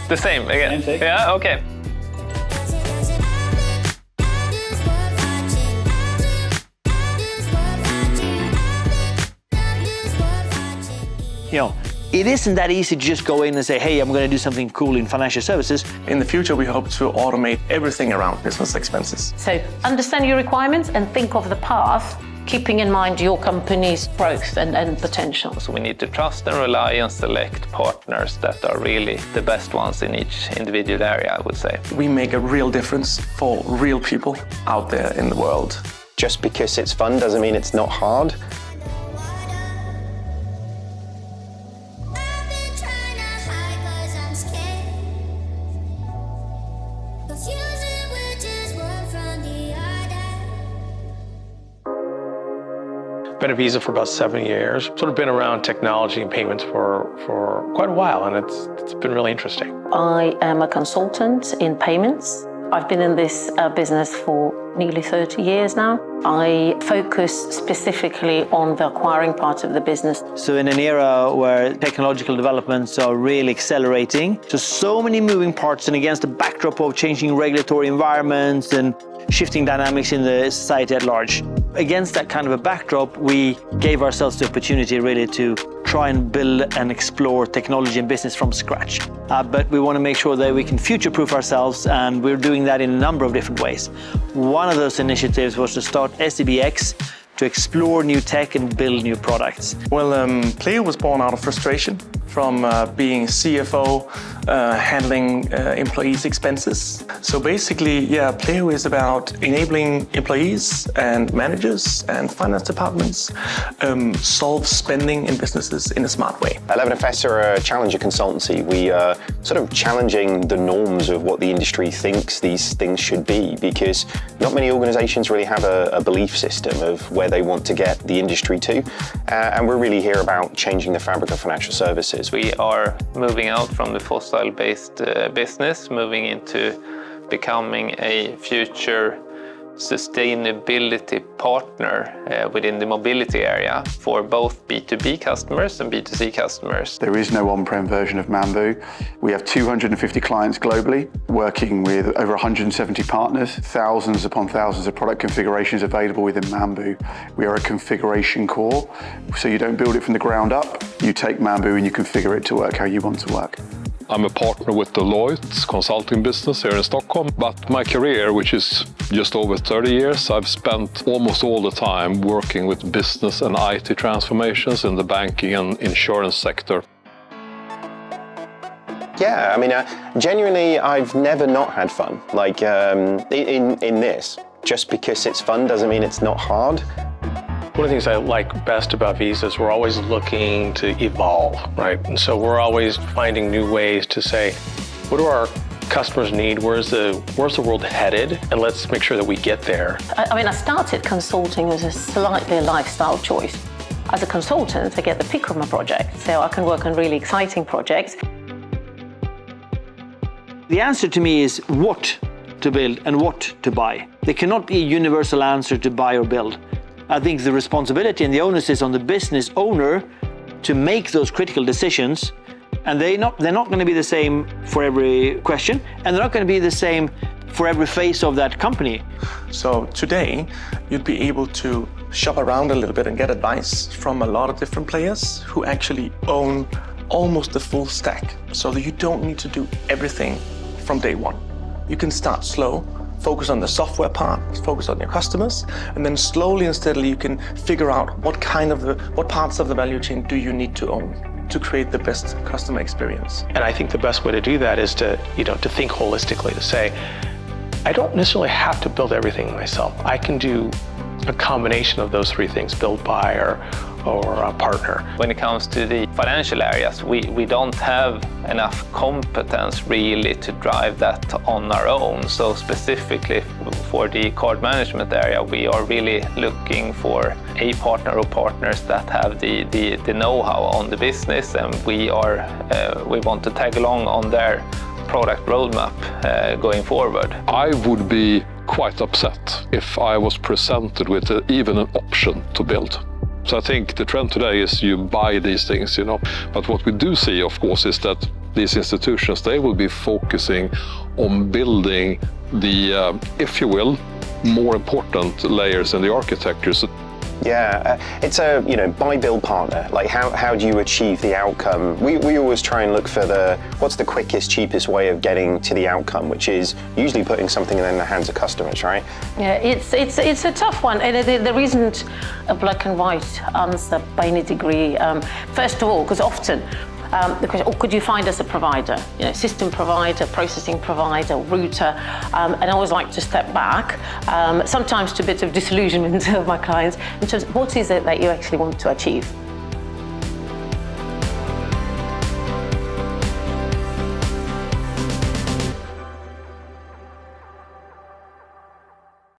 The same again? Yeah, okay. You know, it isn't that easy to just go in and say, hey, I'm going to do something cool in financial services. In the future, we hope to automate everything around business expenses. So understand your requirements and think of the path, keeping in mind your company's growth and potential. So we need to trust and rely and select partners that are really the best ones in each individual area, I would say. We make a real difference for real people out there in the world. Just because it's fun doesn't mean it's not hard. Been at Visa for about 7 years. Sort of been around technology and payments for quite a while, and it's been really interesting. I am a consultant in payments. I've been in this business for nearly 30 years now. I focus specifically on the acquiring part of the business. So in an era where technological developments are really accelerating, so many moving parts, and against the backdrop of changing regulatory environments and shifting dynamics in the society at large. Against that kind of a backdrop, we gave ourselves the opportunity really to try and build and explore technology and business from scratch. But we want to make sure that we can future-proof ourselves, and we're doing that in a number of different ways. One of those initiatives was to start SEBX to explore new tech and build new products. Well, Pleo was born out of frustration from being CFO, handling employees' expenses. So basically, yeah, Pleo is about enabling employees and managers and finance departments solve spending in businesses in a smart way. At Enfuce are a challenger consultancy. We are sort of challenging the norms of what the industry thinks these things should be, because not many organizations really have a belief system of where they want to get the industry to. And we're really here about changing the fabric of financial services. We are moving out from the fossil-based business, moving into becoming a future sustainability partner within the mobility area for both B2B customers and B2C customers. There is no on-prem version of Mambu. We have 250 clients globally, working with over 170 partners, thousands upon thousands of product configurations available within Mambu. We are a configuration core, so you don't build it from the ground up, you take Mambu and you configure it to work how you want to work. I'm a partner with Deloitte's consulting business here in Stockholm, but my career, which is just over 30 years, I've spent almost all the time working with business and IT transformations in the banking and insurance sector. Yeah, I mean, genuinely, I've never not had fun. Like in this, just because it's fun doesn't mean it's not hard. One of the things I like best about Visa is we're always looking to evolve, right? And so we're always finding new ways to say, what do our customers need? Where's the world headed? And let's make sure that we get there. I mean, I started consulting as a slightly lifestyle choice. As a consultant, I get the pick of my project, so I can work on really exciting projects. The answer to me is what to build and what to buy. There cannot be a universal answer to buy or build. I think the responsibility and the onus is on the business owner to make those critical decisions, and they're not going to be the same for every question, and they're not going to be the same for every phase of that company. So today, you'd be able to shop around a little bit and get advice from a lot of different players who actually own almost the full stack, so that you don't need to do everything from day one. You can start slow, focus on the software part, focus on your customers, and then slowly and steadily you can figure out what parts of the value chain do you need to own to create the best customer experience. And I think the best way to do that is to think holistically, to say, I don't necessarily have to build everything myself. I can do a combination of those three things, build, buy, or a partner. When it comes to the financial areas, we don't have enough competence really to drive that on our own. So specifically for the card management area, we are really looking for a partner or partners that have the know-how on the business, and we want to tag along on their product roadmap going forward. I would be quite upset if I was presented with even an option to build. So I think the trend today is you buy these things, but what we do see, of course, is that these institutions, they will be focusing on building the, if you will, more important layers in the architecture. So Yeah, it's a buy build partner. Like how do you achieve the outcome? We always try and look for what's the quickest, cheapest way of getting to the outcome, which is usually putting something in the hands of customers, right? Yeah, it's a tough one, and there isn't a black and white answer by any degree. First of all, because often the question, could you find us a provider? System provider, processing provider, router, and I always like to step back, sometimes to a bit of disillusionment of my clients, in terms of what is it that you actually want to achieve?